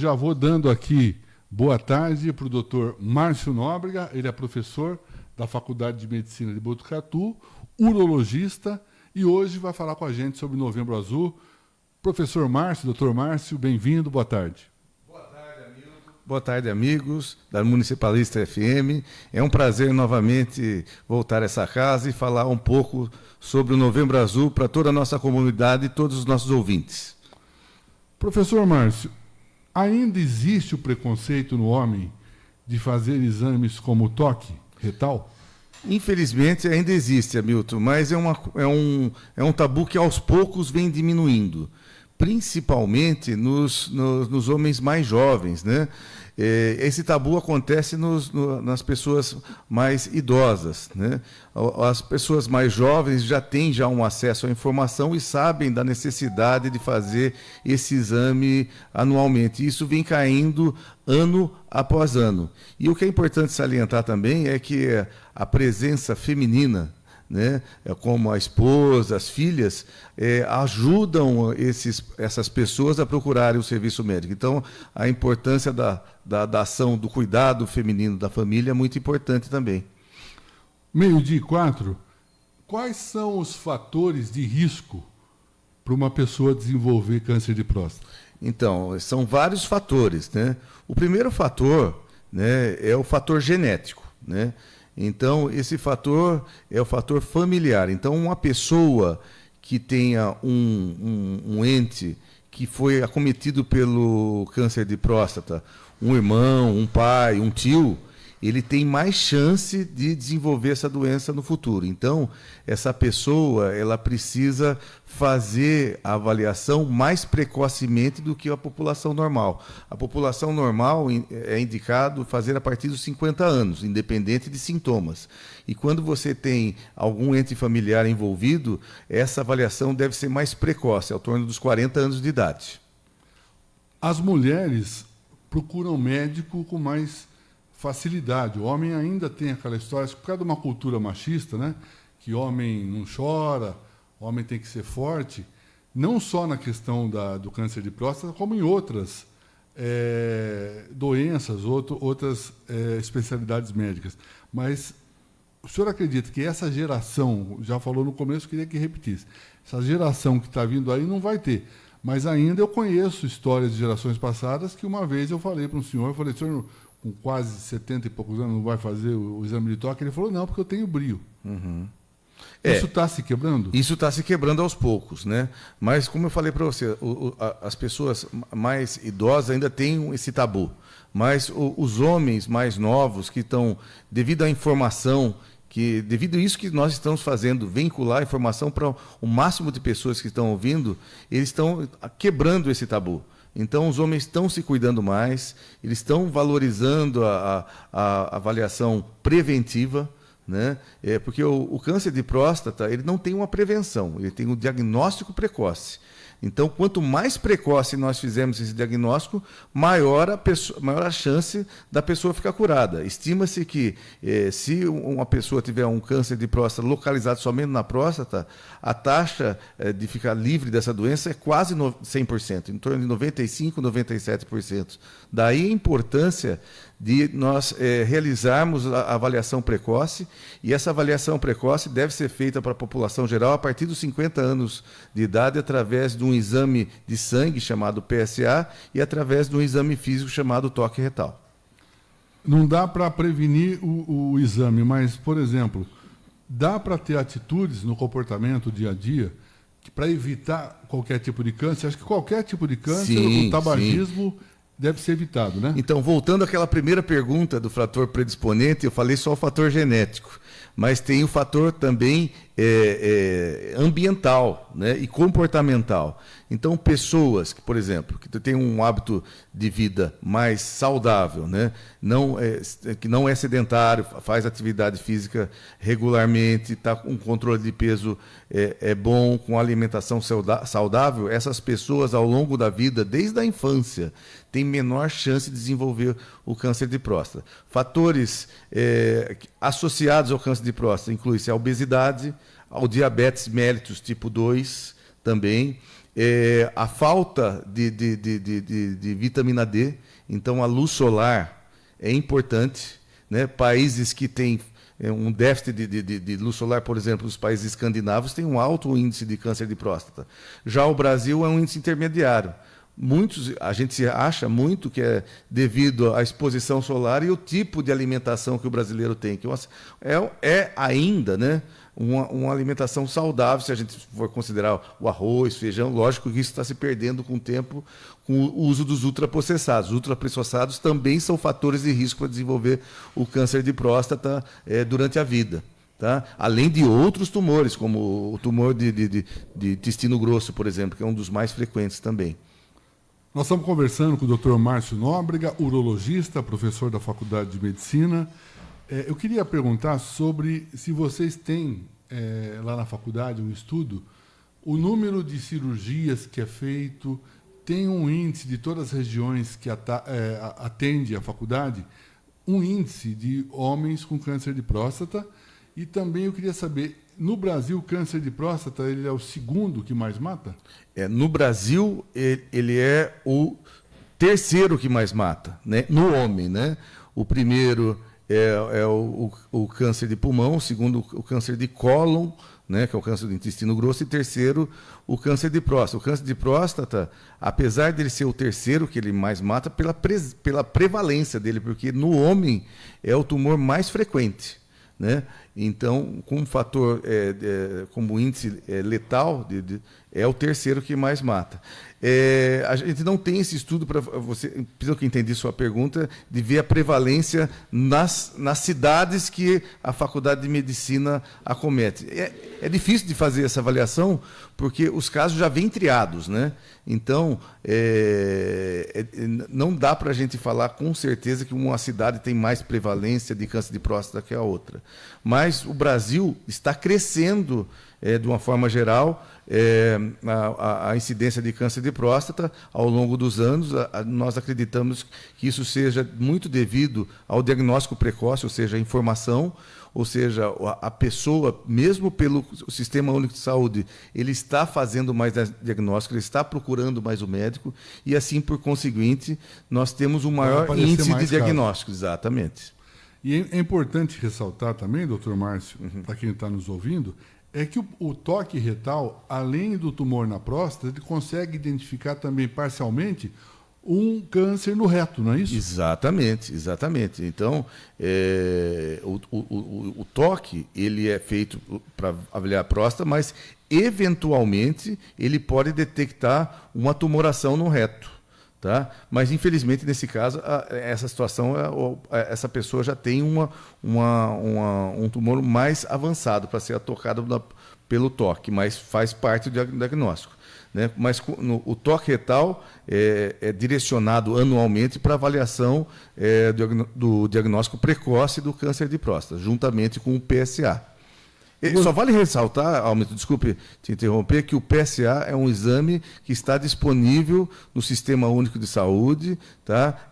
Já vou dando aqui boa tarde para o doutor Márcio Nóbrega, ele é professor da Faculdade de Medicina de Botucatu, urologista, e hoje vai falar com a gente sobre Novembro Azul. Professor Márcio, doutor Márcio, bem-vindo, boa tarde. Boa tarde, amigos da Municipalista FM. É um prazer novamente voltar a essa casa e falar um pouco sobre o Novembro Azul para toda a nossa comunidade e todos os nossos ouvintes. Professor Márcio, ainda existe o preconceito no homem de fazer exames como toque retal? Infelizmente ainda existe, Hamilton, mas é um tabu que aos poucos vem diminuindo, principalmente nos homens mais jovens, né? Esse tabu acontece nas pessoas mais idosas, né? As pessoas mais jovens já têm um acesso à informação e sabem da necessidade de fazer esse exame anualmente. Isso vem caindo ano após ano. E o que é importante salientar também é que a presença feminina, né, como a esposa, as filhas, ajudam essas pessoas a procurarem o serviço médico. Então, a importância da ação, do cuidado feminino da família é muito importante também. 12:04, quais são os fatores de risco para uma pessoa desenvolver câncer de próstata? Então, são vários fatores, né? O primeiro fator, né, é o fator genético, né? Então, esse fator é o fator familiar. Então, uma pessoa que tenha um ente que foi acometido pelo câncer de próstata, um irmão, um pai, um tio, ele tem mais chance de desenvolver essa doença no futuro. Então, essa pessoa, ela precisa fazer a avaliação mais precocemente do que a população normal. A população normal é indicado fazer a partir dos 50 anos, independente de sintomas. E quando você tem algum ente familiar envolvido, essa avaliação deve ser mais precoce, ao torno dos 40 anos de idade. As mulheres procuram médico com mais facilidade. O homem ainda tem aquela história, por causa de uma cultura machista, né? Que homem não chora, homem tem que ser forte, não só na questão do câncer de próstata, como em outras doenças, outras especialidades médicas. Mas o senhor acredita que essa geração, já falou no começo, queria que repetisse, essa geração que está vindo aí não vai ter. Mas ainda eu conheço histórias de gerações passadas que uma vez eu falei para um senhor, senhor, com quase 70 e poucos anos, não vai fazer o exame de toque? Ele falou, não, porque eu tenho brio. Uhum. Isso está se quebrando? Isso está se quebrando aos poucos, né? Mas, como eu falei para você, as pessoas mais idosas ainda têm esse tabu. Mas os homens mais novos que estão, devido à informação, devido a isso que nós estamos fazendo, vincular a informação para o máximo de pessoas que estão ouvindo, eles estão quebrando esse tabu. Então, os homens estão se cuidando mais, eles estão valorizando a avaliação preventiva, né? Porque o câncer de próstata ele não tem uma prevenção, ele tem um diagnóstico precoce. Então, quanto mais precoce nós fizermos esse diagnóstico, maior a chance da pessoa ficar curada. Estima-se que, se uma pessoa tiver um câncer de próstata localizado somente na próstata, a taxa de ficar livre dessa doença é quase 100%, em torno de 95%, 97%. Daí a importância de nós realizarmos a avaliação precoce, e essa avaliação precoce deve ser feita para a população geral a partir dos 50 anos de idade, através de um exame de sangue chamado PSA e através de um exame físico chamado toque retal. Não dá para prevenir o exame, mas, por exemplo, dá para ter atitudes no comportamento dia a dia para evitar qualquer tipo de câncer? Acho que qualquer tipo de câncer, o tabagismo deve ser evitado, né? Então, voltando àquela primeira pergunta do fator predisponente, eu falei só o fator genético, mas tem o fator também ambiental, né, e comportamental. Então, pessoas que, por exemplo, que têm um hábito de vida mais saudável, né, que não é sedentário, faz atividade física regularmente, está com controle de peso bom, com alimentação saudável, essas pessoas, ao longo da vida, desde a infância, têm menor chance de desenvolver o câncer de próstata. Fatores associados ao câncer de próstata incluem-se a obesidade, ao diabetes mellitus tipo 2 também, a falta de vitamina D. Então, a luz solar é importante, né? Países que têm um déficit de luz solar, por exemplo, os países escandinavos têm um alto índice de câncer de próstata. Já o Brasil é um índice intermediário. A gente acha muito que é devido à exposição solar e o tipo de alimentação que o brasileiro tem, que é ainda, né, uma alimentação saudável, se a gente for considerar o arroz, feijão. Lógico que isso está se perdendo com o tempo, com o uso dos ultraprocessados. Os ultraprocessados também são fatores de risco para desenvolver o câncer de próstata durante a vida. Tá? Além de outros tumores, como o tumor de intestino grosso, por exemplo, que é um dos mais frequentes também. Nós estamos conversando com o Dr. Márcio Nóbrega, urologista, professor da Faculdade de Medicina. Eu queria perguntar sobre se vocês têm lá na faculdade um estudo, o número de cirurgias que é feito, tem um índice de todas as regiões que atende a faculdade, um índice de homens com câncer de próstata. E também eu queria saber, no Brasil, o câncer de próstata ele é o segundo que mais mata? No Brasil, ele é o terceiro que mais mata, né? No homem, né? O primeiro é o câncer de pulmão, o segundo o câncer de cólon, né? Que é o câncer do intestino grosso, e terceiro o câncer de próstata. O câncer de próstata, apesar dele ser o terceiro que ele mais mata, pela prevalência dele, porque no homem é o tumor mais frequente, né? Então, com um fator como índice letal, é o terceiro que mais mata. A gente não tem esse estudo para você, pelo que entendi sua pergunta, de ver a prevalência nas cidades que a Faculdade de Medicina acomete. É difícil de fazer essa avaliação, porque os casos já vêm triados, né? Então, não dá para a gente falar com certeza que uma cidade tem mais prevalência de câncer de próstata que a outra. Mas o Brasil está crescendo, de uma forma geral, a incidência de câncer de próstata ao longo dos anos. Nós acreditamos que isso seja muito devido ao diagnóstico precoce, ou seja, a informação, ou seja, a pessoa, mesmo pelo Sistema Único de Saúde, ele está fazendo mais diagnóstico, ele está procurando mais o médico, e assim, por conseguinte, nós temos um maior índice de diagnóstico. Exatamente. E é importante ressaltar também, doutor Márcio, para quem está nos ouvindo, é que o toque retal, além do tumor na próstata, ele consegue identificar também parcialmente um câncer no reto, não é isso? Exatamente, exatamente. Então, o toque ele é feito para avaliar a próstata, mas eventualmente ele pode detectar uma tumoração no reto. Tá? Mas, infelizmente, nesse caso, essa situação, essa pessoa já tem um tumor mais avançado para ser tocado pelo toque, mas faz parte do diagnóstico. Né? Mas o toque retal é direcionado anualmente para avaliação do diagnóstico precoce do câncer de próstata, juntamente com o PSA. Só vale ressaltar, Almito, desculpe te interromper, que o PSA é um exame que está disponível no Sistema Único de Saúde, tá?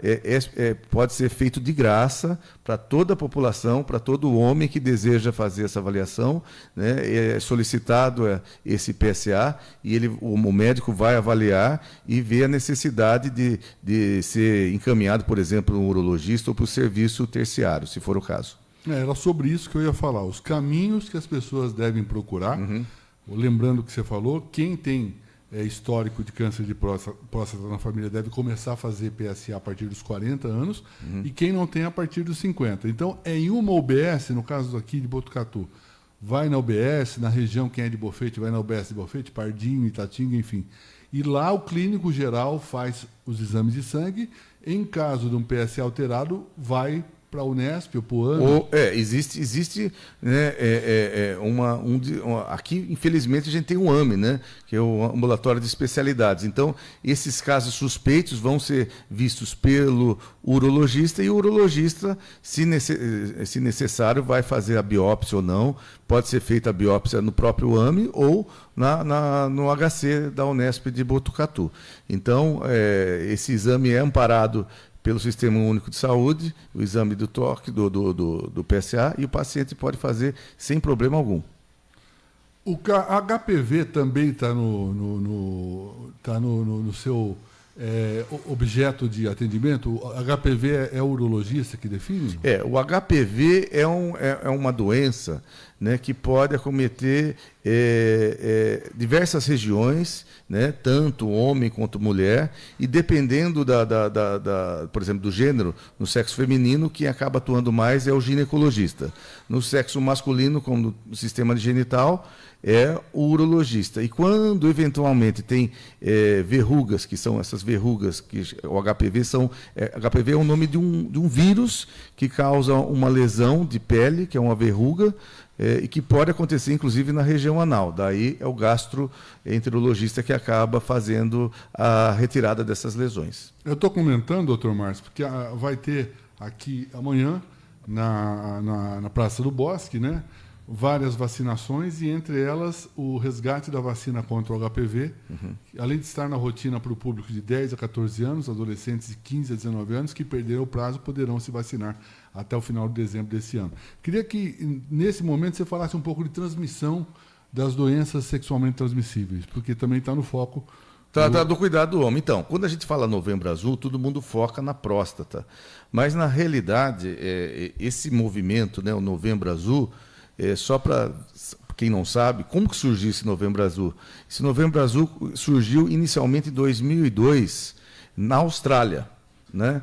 Pode ser feito de graça para toda a população, para todo homem que deseja fazer essa avaliação, né? É solicitado esse PSA e o médico vai avaliar e ver a necessidade de ser encaminhado, por exemplo, para um urologista ou para o serviço terciário, se for o caso. Era sobre isso que eu ia falar, os caminhos que as pessoas devem procurar. Lembrando que você falou, quem tem histórico de câncer de próstata na família deve começar a fazer PSA a partir dos 40 anos, e quem não tem a partir dos 50. Então, em uma UBS, no caso aqui de Botucatu, vai na UBS, na região, quem é de Bofete, vai na UBS de Bofete, Pardinho, Itatinga, enfim. E lá o clínico geral faz os exames de sangue, em caso de um PSA alterado, vai para a Unesp ou para o AME? Existe né, aqui, infelizmente, a gente tem o AME, né, que é o Ambulatório de Especialidades. Então, esses casos suspeitos vão ser vistos pelo urologista, e o urologista, se necessário, vai fazer a biópsia ou não. Pode ser feita a biópsia no próprio AME ou no HC da Unesp de Botucatu. Então, esse exame é amparado pelo Sistema Único de Saúde, o exame do toque, do PSA, e o paciente pode fazer sem problema algum. HPV também está no seu objeto de atendimento? O HPV é o urologista que define? O HPV é uma doença, né, que pode acometer diversas regiões, né, tanto homem quanto mulher, e dependendo por exemplo, do gênero, no sexo feminino, quem acaba atuando mais é o ginecologista. No sexo masculino, como no sistema genital, é o urologista. E quando eventualmente tem verrugas, que são essas verrugas, que o HPV HPV é o nome de um vírus que causa uma lesão de pele, que é uma verruga, e que pode acontecer inclusive na região anal. Daí é o gastroenterologista que acaba fazendo a retirada dessas lesões. Eu estou comentando, doutor Márcio, porque vai ter aqui amanhã, na Praça do Bosque, né, várias vacinações, e entre elas o resgate da vacina contra o HPV, além de estar na rotina para o público de 10 a 14 anos, adolescentes de 15 a 19 anos que perderam o prazo poderão se vacinar até o final de dezembro desse ano. Queria que, nesse momento, você falasse um pouco de transmissão das doenças sexualmente transmissíveis, porque também está no foco do cuidado do homem. Então, quando a gente fala Novembro Azul, todo mundo foca na próstata. Mas, na realidade, esse movimento, né, o Novembro Azul, só para quem não sabe, como que surgiu esse Novembro Azul? Esse Novembro Azul surgiu inicialmente em 2002, na Austrália, né?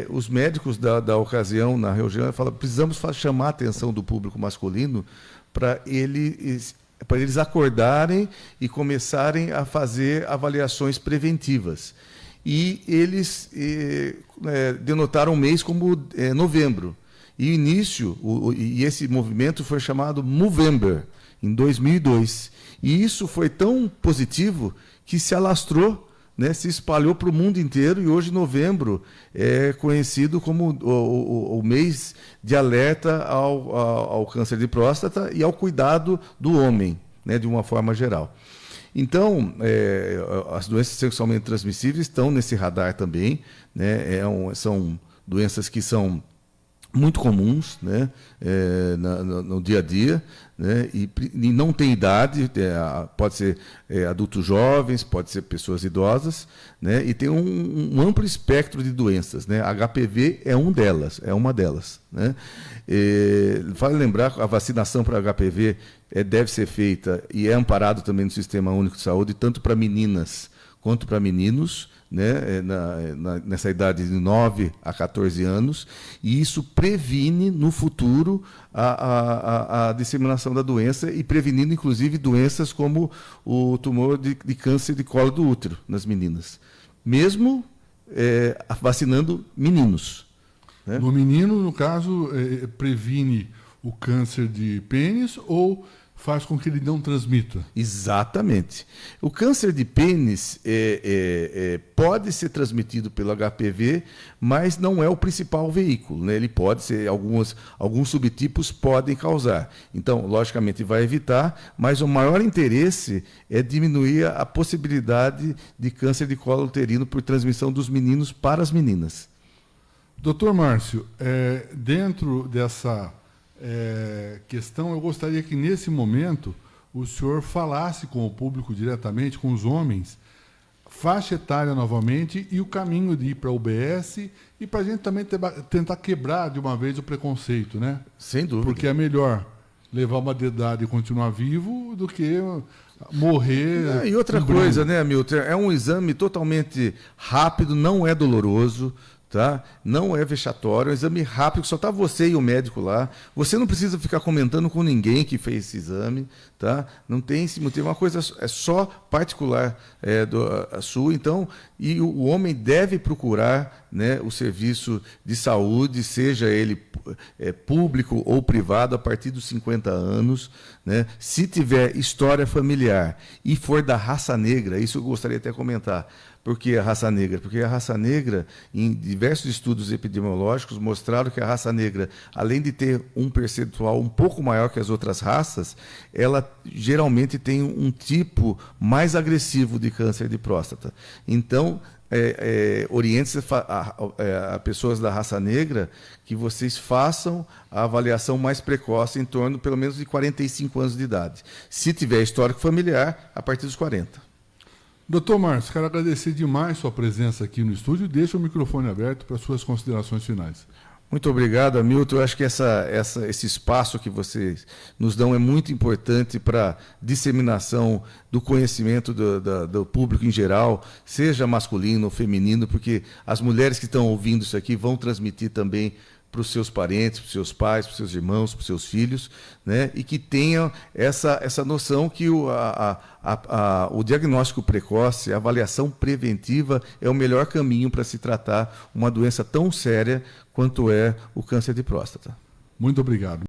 Os médicos da ocasião, na região, falaram: precisamos chamar a atenção do público masculino para eles acordarem e começarem a fazer avaliações preventivas. E eles denotaram o mês como novembro. E esse movimento foi chamado Movember, em 2002. E isso foi tão positivo que se alastrou, né, se espalhou para o mundo inteiro, e hoje novembro é conhecido como o mês de alerta ao câncer de próstata e ao cuidado do homem, né, de uma forma geral. Então, as doenças sexualmente transmissíveis estão nesse radar também, né, são doenças que são muito comuns, né, no dia a dia, né, e não tem idade, pode ser adultos jovens, pode ser pessoas idosas, né, e tem um amplo espectro de doenças, né. HPV é uma delas, né. Vale lembrar que a vacinação para HPV deve ser feita e é amparado também no Sistema Único de Saúde, tanto para meninas quanto para meninos, né, nessa idade de 9 a 14 anos, e isso previne no futuro a disseminação da doença, e prevenindo inclusive doenças como o tumor de câncer de colo do útero nas meninas, mesmo vacinando meninos, né? No menino, no caso, previne o câncer de pênis ou faz com que ele não transmita? Exatamente. O câncer de pênis pode ser transmitido pelo HPV, mas não é o principal veículo, né? Ele pode ser, alguns subtipos podem causar. Então, logicamente, vai evitar, mas o maior interesse é diminuir a possibilidade de câncer de colo uterino por transmissão dos meninos para as meninas. Doutor Márcio, dentro dessa questão, eu gostaria que nesse momento o senhor falasse com o público diretamente, com os homens, faixa etária novamente e o caminho de ir para a UBS, e para a gente também tentar quebrar de uma vez o preconceito, né? Sem dúvida. Porque é melhor levar uma dedada e continuar vivo do que morrer. E outra coisa, né, Milton? É um exame totalmente rápido, não é doloroso, tá? Não é vexatório, é um exame rápido, só está você e o médico lá. Você não precisa ficar comentando com ninguém que fez esse exame, tá? Não tem esse motivo, uma coisa é só particular a sua. Então, e o homem deve procurar, né, o serviço de saúde, seja ele público ou privado, a partir dos 50 anos, né? Se tiver história familiar e for da raça negra, isso eu gostaria até de comentar. Por que a raça negra? Porque a raça negra, em diversos estudos epidemiológicos, mostraram que a raça negra, além de ter um percentual um pouco maior que as outras raças, ela geralmente tem um tipo mais agressivo de câncer de próstata. Então, oriente a pessoas da raça negra que vocês façam a avaliação mais precoce, em torno pelo menos de 45 anos de idade. Se tiver histórico familiar, a partir dos 40. Doutor Márcio, quero agradecer demais sua presença aqui no estúdio. Deixa o microfone aberto para suas considerações finais. Muito obrigado, Hamilton. Eu acho que esse espaço que vocês nos dão é muito importante para a disseminação do conhecimento do público em geral, seja masculino ou feminino, porque as mulheres que estão ouvindo isso aqui vão transmitir também para os seus parentes, para os seus pais, para os seus irmãos, para os seus filhos, né? E que tenham essa noção que o diagnóstico precoce, a avaliação preventiva é o melhor caminho para se tratar uma doença tão séria quanto é o câncer de próstata. Muito obrigado.